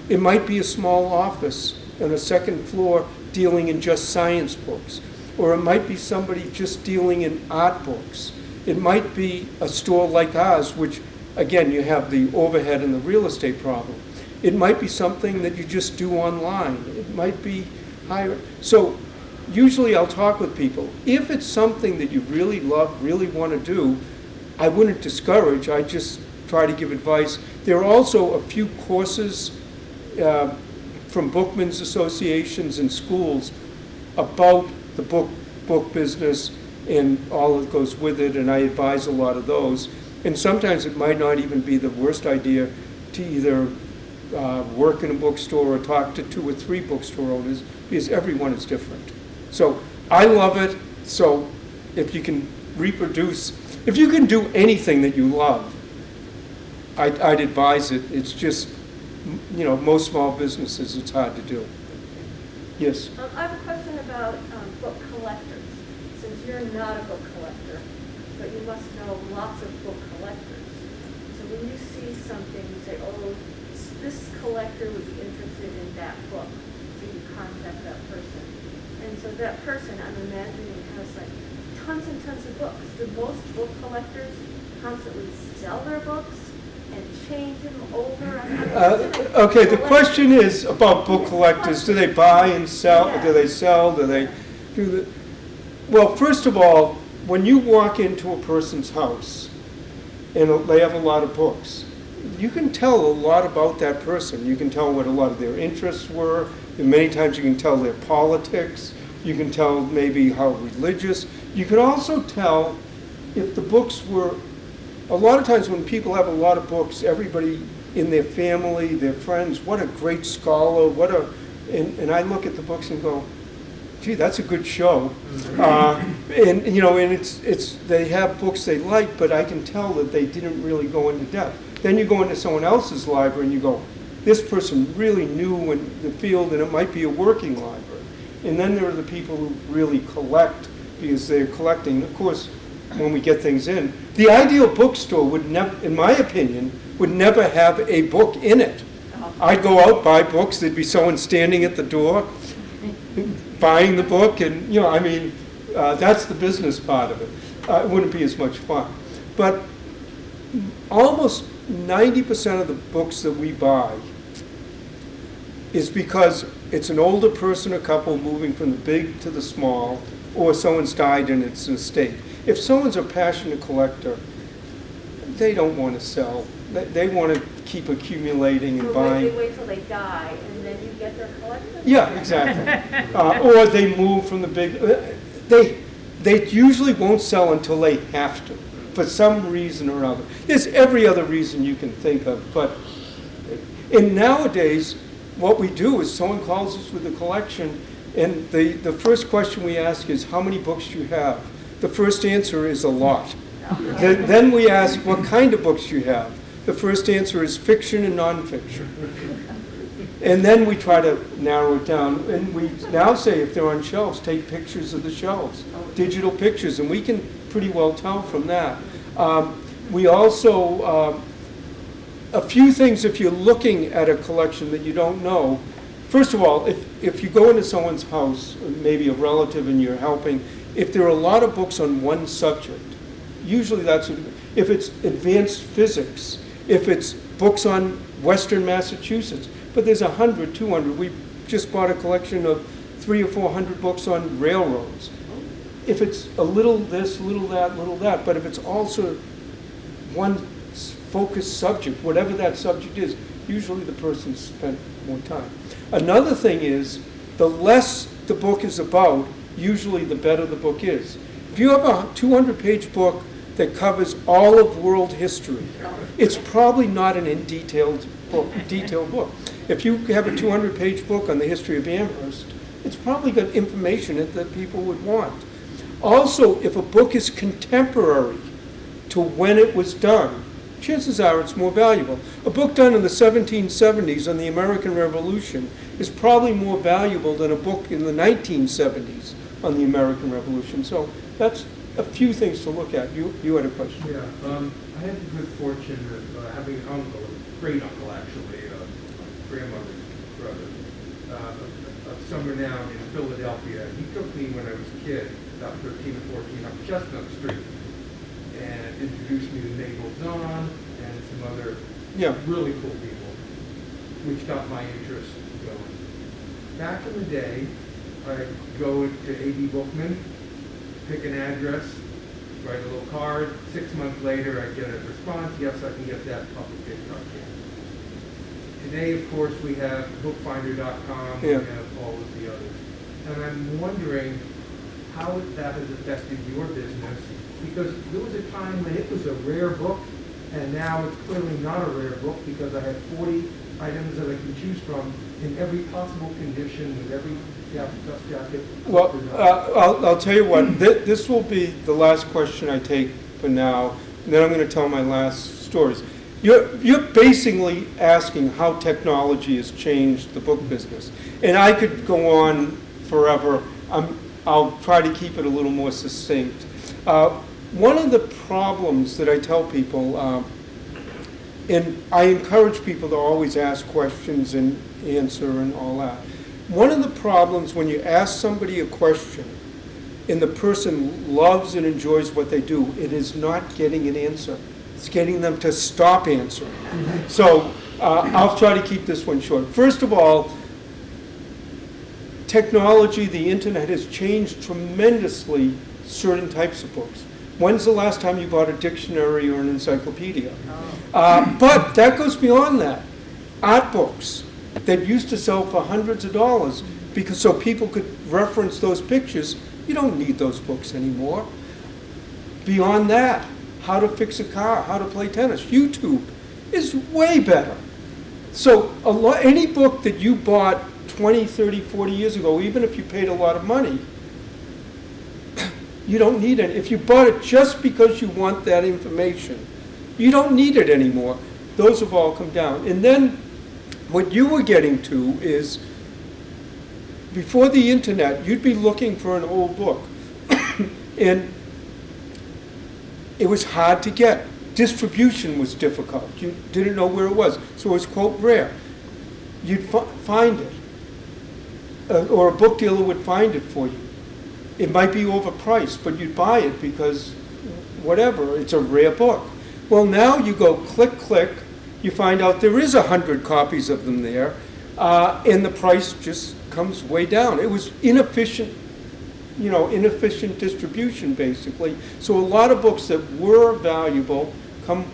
It might be a small office on a second floor dealing in just science books, or it might be somebody just dealing in art books. It might be a store like ours, which, again, you have the overhead and the real estate problem. It might be something that you just do online. It might be higher. So usually I'll talk with people. If it's something that you really love, really want to do, I wouldn't discourage. I just try to give advice. There are also a few courses from bookmen's associations and schools about the book business and all that goes with it, and I advise a lot of those. And sometimes it might not even be the worst idea to either work in a bookstore or talk to 2 or 3 bookstore owners, because everyone is different. So I love it. So if you can if you can do anything that you love, I'd advise it. It's just, most small businesses, it's hard to do. Yes? I have a question about book collectors. Since you're not a book collector, but you must know lots of book collectors. So when you see something, you say, oh, this collector would be interested in that book. So you contact that person. And so that person, I'm imagining, has like tons and tons of books. Do most book collectors constantly sell their books and change them older? Okay, the question is about book collectors. Do they buy and sell? Yeah. Do they sell? Do they do the? Well, first of all, when you walk into a person's house and they have a lot of books, you can tell a lot about that person. You can tell what a lot of their interests were. And many times you can tell their politics. You can tell maybe how religious. You can also tell if the books were, a lot of times when people have a lot of books, everybody in their family, their friends, what a great scholar, and I look at the books and go, gee, that's a good show. And it's they have books they like, but I can tell that they didn't really go into depth. Then you go into someone else's library and you go, this person really knew in the field, and it might be a working library. And then there are the people who really collect because they're collecting. Of course, when we get things in, the ideal bookstore would never, in my opinion, would never have a book in it. I'd go out, buy books, there'd be someone standing at the door buying the book, and that's the business part of it. It wouldn't be as much fun. But almost 90% of the books that we buy is because it's an older person, a couple moving from the big to the small, or someone's died and it's an estate. If someone's a passionate collector, they don't want to sell. They want to keep accumulating and buying. They wait till they die and then you get their collection? Yeah, exactly. Or they move from the big. They usually won't sell until they have to, for some reason or other. There's every other reason you can think of, and nowadays, what we do is someone calls us with a collection, and the first question we ask is, how many books do you have? The first answer is a lot. Then we ask, what kind of books do you have? The first answer is fiction and nonfiction. And then we try to narrow it down. And we now say, if they're on shelves, take pictures of the shelves, digital pictures, and we can pretty well tell from that. We also, a few things if you're looking at a collection that you don't know. First of all, if you go into someone's house, maybe a relative and you're helping, if there are a lot of books on one subject, usually if it's advanced physics, if it's books on Western Massachusetts, but there's 100, 200. We just bought a collection of 300 or 400 books on railroads. If it's a little this, little that, but if it's also one focused subject, whatever that subject is, usually the person spent more time. Another thing is, the less the book is about, usually the better the book is. If you have a 200-page book that covers all of world history, it's probably not an detailed book. If you have a 200-page book on the history of Amherst, it's probably got information that people would want. Also, if a book is contemporary to when it was done, chances are it's more valuable. A book done in the 1770s on the American Revolution is probably more valuable than a book in the 1970s on the American Revolution. So that's a few things to look at. You had a question. Yeah, I had the good fortune of having an uncle, a great uncle actually, a grandmother's brother, of somewhere down in Philadelphia. He took me when I was a kid, about 13 or 14, up Chestnut Street, and introduced me to Mabel Zahn and some other really cool people, which got my interest going. Back in the day, I'd go to A.B. Bookman, pick an address, write a little card. 6 months later, I get a response, yes, I can get that publication. Today, of course, we have bookfinder.com, we have all of the others. And I'm wondering how that has affected your business, because there was a time when it was a rare book, and now it's clearly not a rare book because I have 40 items that I can choose from in every possible condition with every dust jacket. Well, I'll tell you what, this will be the last question I take for now, and then I'm going to tell my last stories. You're basically asking how technology has changed the book business. And I could go on forever. I'll try to keep it a little more succinct. One of the problems that I tell people, and I encourage people to always ask questions and answer and all that. One of the problems when you ask somebody a question and the person loves and enjoys what they do, it is not getting an answer. It's getting them to stop answering. So I'll try to keep this one short. First of all, technology, the internet has changed tremendously certain types of books. When's the last time you bought a dictionary or an encyclopedia? But that goes beyond that. Art books that used to sell for hundreds of dollars because so people could reference those pictures, you don't need those books anymore. Beyond that, how to fix a car, how to play tennis, YouTube is way better. So any book that you bought 20, 30, 40 years ago, even if you paid a lot of money, you don't need it. If you bought it just because you want that information, you don't need it anymore. Those have all come down. And then what you were getting to is, before the internet, you'd be looking for an old book. And it was hard to get. Distribution was difficult. You didn't know where it was. So it was, quote, rare. You'd find it. Or a book dealer would find it for you. It might be overpriced, but you'd buy it because whatever, it's a rare book. Well, now you go click, click, you find out there is 100 copies of them there, and the price just comes way down. It was inefficient distribution, basically. So a lot of books that were valuable come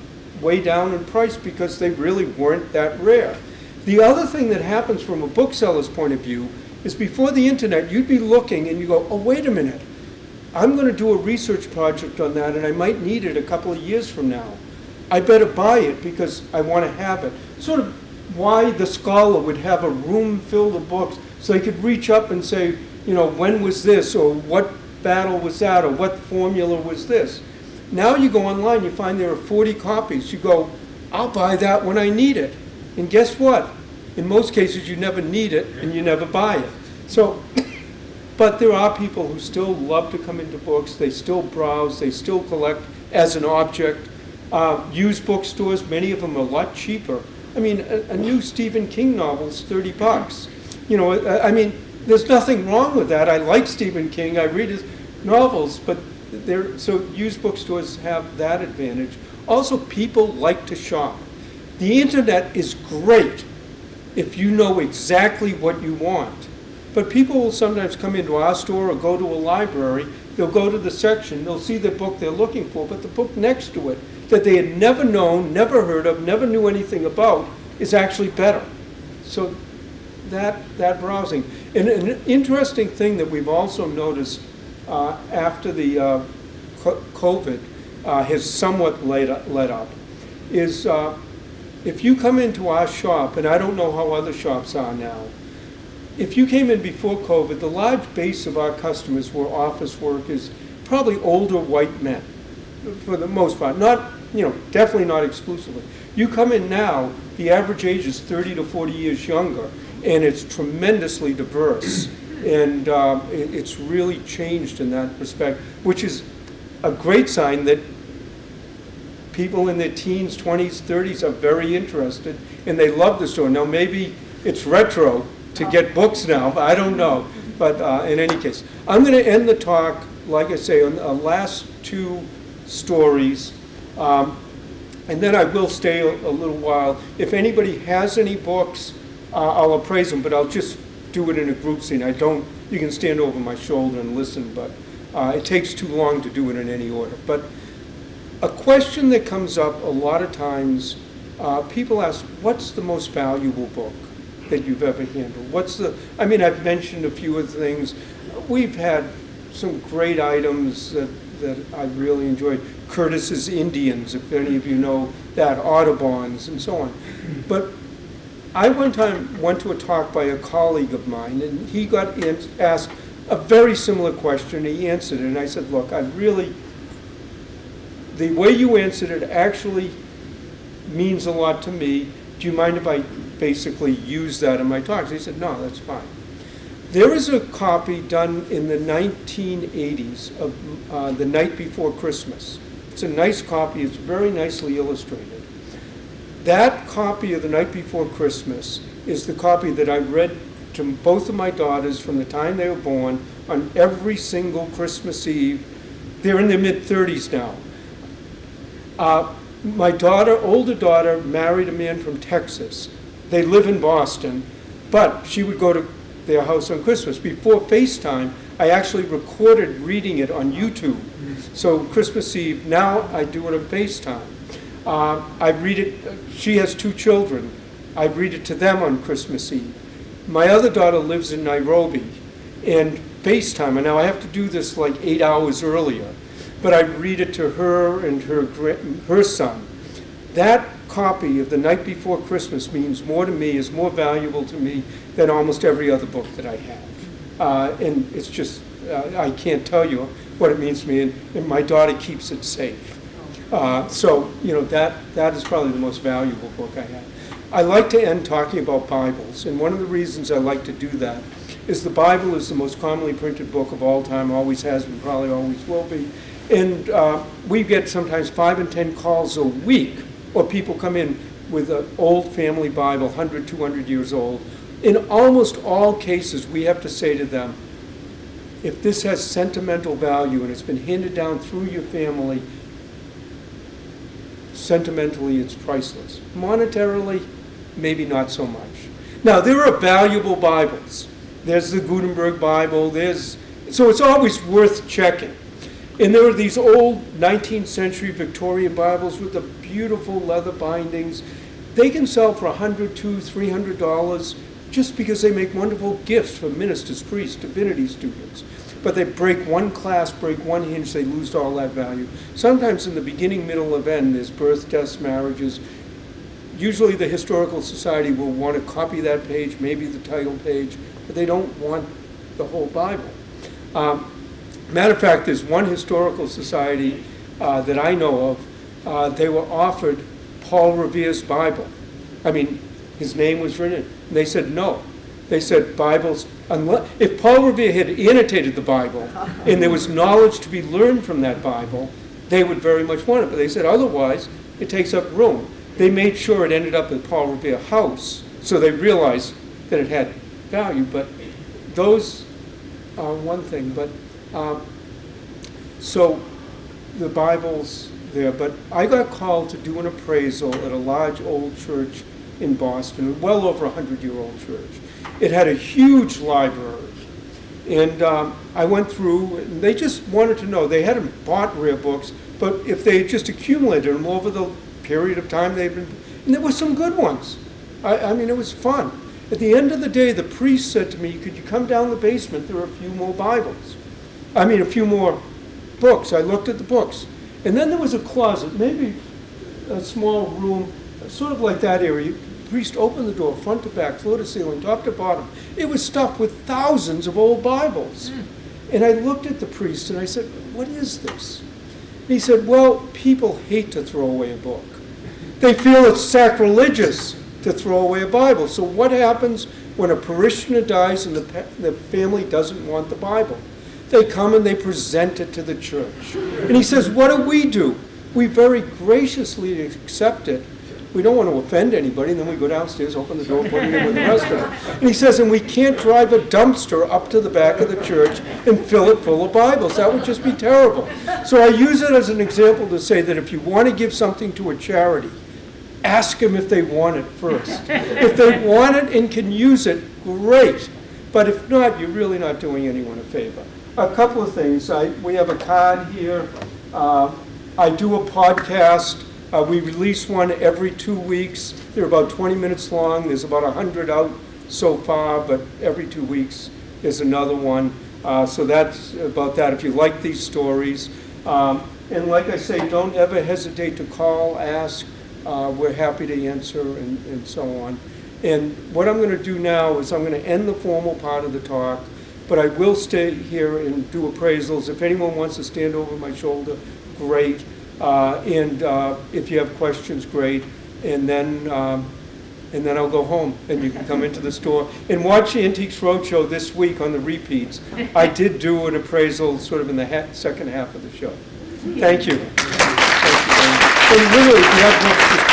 way down in price because they really weren't that rare. The other thing that happens from a bookseller's point of view is, before the internet, you'd be looking and you go, oh, wait a minute, I'm going to do a research project on that and I might need it a couple of years from now. I better buy it because I want to have it. Sort of why the scholar would have a room filled of books so they could reach up and say, when was this, or what battle was that, or what formula was this. Now you go online, you find there are 40 copies. You go, I'll buy that when I need it. And guess what? In most cases, you never need it and you never buy it. So, but there are people who still love to come into books. They still browse. They still collect as an object. Used bookstores, many of them are a lot cheaper. I mean, a new Stephen King novel is $30. There's nothing wrong with that. I like Stephen King. I read his novels, but so used bookstores have that advantage. Also, people like to shop. The internet is great if you know exactly what you want. But people will sometimes come into our store or go to a library. They'll go to the section. They'll see the book they're looking for, but the book next to it that they had never known, never heard of, never knew anything about is actually better. So that browsing. And an interesting thing that we've also noticed after the COVID has somewhat let up is if you come into our shop, and I don't know how other shops are now, if you came in before COVID, the large base of our customers were office workers, probably older white men, for the most part. Not, definitely not exclusively. You come in now, the average age is 30 to 40 years younger, and it's tremendously diverse. And it's really changed in that respect, which is a great sign that people in their teens, 20s, 30s are very interested, and they love the store. Now, maybe it's retro to get books now, I don't know. But in any case, I'm going to end the talk, like I say, on the last two stories, and then I will stay a little while. If anybody has any books, I'll appraise them, but I'll just do it in a group scene. You can stand over my shoulder and listen, but it takes too long to do it in any order. But a question that comes up a lot of times, people ask, what's the most valuable book that you've ever handled? I've mentioned a few of the things. We've had some great items that I really enjoyed. Curtis's Indians, if any of you know that, Audubon's, and so on. But I one time went to a talk by a colleague of mine, and he got asked a very similar question. He answered it, and I said, look, the way you answered it actually means a lot to me. Do you mind if I basically use that in my talks? He said, no, that's fine. There is a copy done in the 1980s of The Night Before Christmas. It's a nice copy. It's very nicely illustrated. That copy of The Night Before Christmas is the copy that I read to both of my daughters from the time they were born on every single Christmas Eve. They're in their mid-30s now. My older daughter, married a man from Texas. They live in Boston, but she would go to their house on Christmas. Before FaceTime, I actually recorded reading it on YouTube. So Christmas Eve, now I do it on FaceTime. I read it, she has 2 children. I read it to them on Christmas Eve. My other daughter lives in Nairobi, and FaceTime, and now I have to do this like 8 hours earlier, but I read it to her and her son. That copy of The Night Before Christmas means more to me, is more valuable to me than almost every other book that I have. And it's just, I can't tell you what it means to me, and my daughter keeps it safe. So, that is probably the most valuable book I have. I like to end talking about Bibles, and one of the reasons I like to do that is the Bible is the most commonly printed book of all time, always has been, probably always will be. And we get sometimes 5 and 10 calls a week, or people come in with an old family Bible, 100, 200 years old. In almost all cases, we have to say to them, if this has sentimental value and it's been handed down through your family, sentimentally it's priceless. Monetarily, maybe not so much. Now, there are valuable Bibles. There's the Gutenberg Bible. So it's always worth checking. And there are these old 19th century Victorian Bibles with the beautiful leather bindings. They can sell for $100, $200, $300 just because they make wonderful gifts for ministers, priests, divinity students. But they break one clasp, break one hinge, they lose all that value. Sometimes in the beginning, middle, of end, there's birth, deaths, marriages. Usually the Historical Society will want to copy that page, maybe the title page, but they don't want the whole Bible. Matter of fact, there's one Historical Society that I know of, they were offered Paul Revere's Bible. I mean, his name was written in it. And they said no. They said Bibles, if Paul Revere had annotated the Bible and there was knowledge to be learned from that Bible, they would very much want it. But they said otherwise, it takes up room. They made sure it ended up at Paul Revere House, so they realized that it had value. But those are one thing. But so the Bible's there. But I got called to do an appraisal at a large old church in Boston, well over 100-year-old church. It had a huge library. And I went through, and they just wanted to know. They hadn't bought rare books, but if they had just accumulated them over the period of time they've been, and there were some good ones. I mean, it was fun. At the end of the day, the priest said to me, could you come down the basement? There are a few more Bibles. I mean, a few more books. I looked at the books. And then there was a closet, maybe a small room, sort of like that area. The priest opened the door, front to back, floor to ceiling, top to bottom. It was stuffed with thousands of old Bibles. And I looked at the priest and I said, what is this? And he said, well, people hate to throw away a book. They feel it's sacrilegious to throw away a Bible. So what happens when a parishioner dies and the family doesn't want the Bible? They come and they present it to the church. And he says, what do? We very graciously accept it. We don't want to offend anybody, and then we go downstairs, open the door, put it in with the rest of it. And he says, and we can't drive a dumpster up to the back of the church and fill it full of Bibles. That would just be terrible. So I use it as an example to say that if you want to give something to a charity, ask them if they want it first. If they want it and can use it, great. But if not, you're really not doing anyone a favor. A couple of things. We have a card here. I do a podcast. We release one every 2 weeks. They're about 20 minutes long. There's about 100 out so far, but every 2 weeks is another one. So that's about that. If you like these stories. And like I say, don't ever hesitate to call, ask. We're happy to answer and so on. And what I'm going to do now is I'm going to end the formal part of the talk, but I will stay here and do appraisals. If anyone wants to stand over my shoulder, great. And if you have questions, great. And then I'll go home, and you can come into the store and watch Antiques Roadshow this week on the repeats. I did do an appraisal sort of in the second half of the show. Thank you. Thank you. And literally, if you have questions,